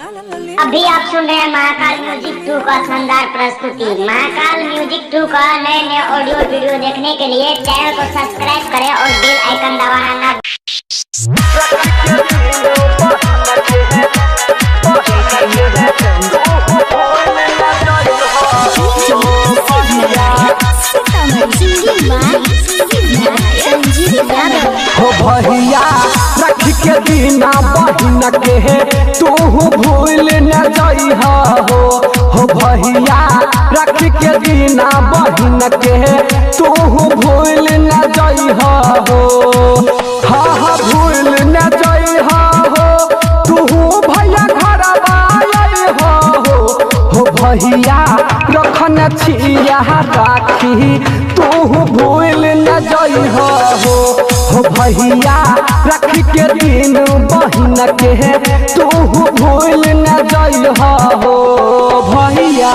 अभी आप सुन रहे हैं महाकाल म्यूजिक 2 का शानदार प्रस्तुति। महाकाल म्यूजिक 2 का नए नए ऑडियो वीडियो देखने के लिए चैनल को सब्सक्राइब करें और बेल आइकन दबाना ना। हो भैया रख के बिना बहिन के तू भूल न जइहा हो भैया रख के बिना बहिन के तू भूल न जइहा हो। हाँ भूल न जइहा हो तू भैया घर हो भैया रखन छिया राखी तू भूल न जइहा हो भैया रख के दिन बहिन के तू भूल न जइहा हो भैया।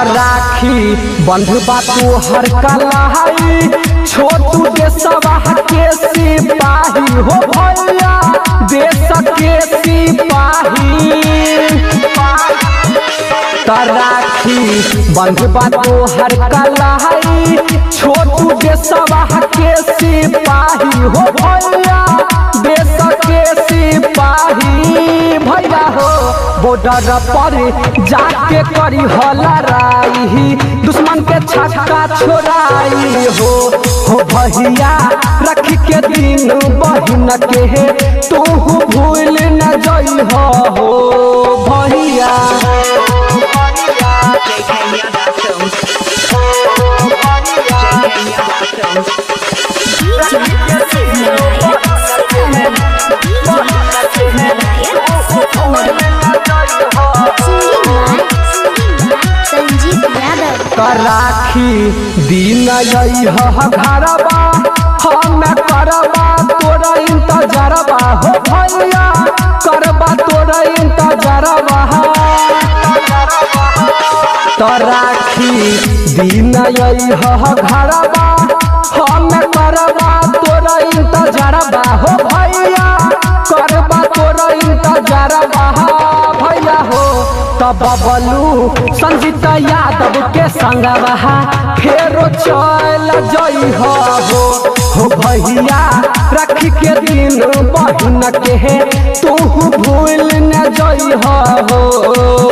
राखी बंधुबा तू हर कलाई छोटू देशवा के सिपाही हो भैया देश के सिपाही। राखी बंधुबा तू हर कलाई छोटू देशवा के सिपाही हो भैया देश के सिपाही भैया हो। बॉर्डर पर जाके करी हो लड़ाई दुश्मन के छक्का छोड़ाई हो भैया रख के दिन बहिन के तू भूल न जइहा हो भैया। राखी दिन घरबा हम करबा तोरा इंतजारबा हो भैया करबा तोरा इंतजारबा। राखी दिन घरबा हम करबा तोरा इंतजारबा हो भैया करबा तोरा इंतजारबा भैया हो। तब बबलू संजीत यादव के संगवा फेरो चल जइहा हो भैया रख के दिन बहिन के तू भूल न जइहा हो।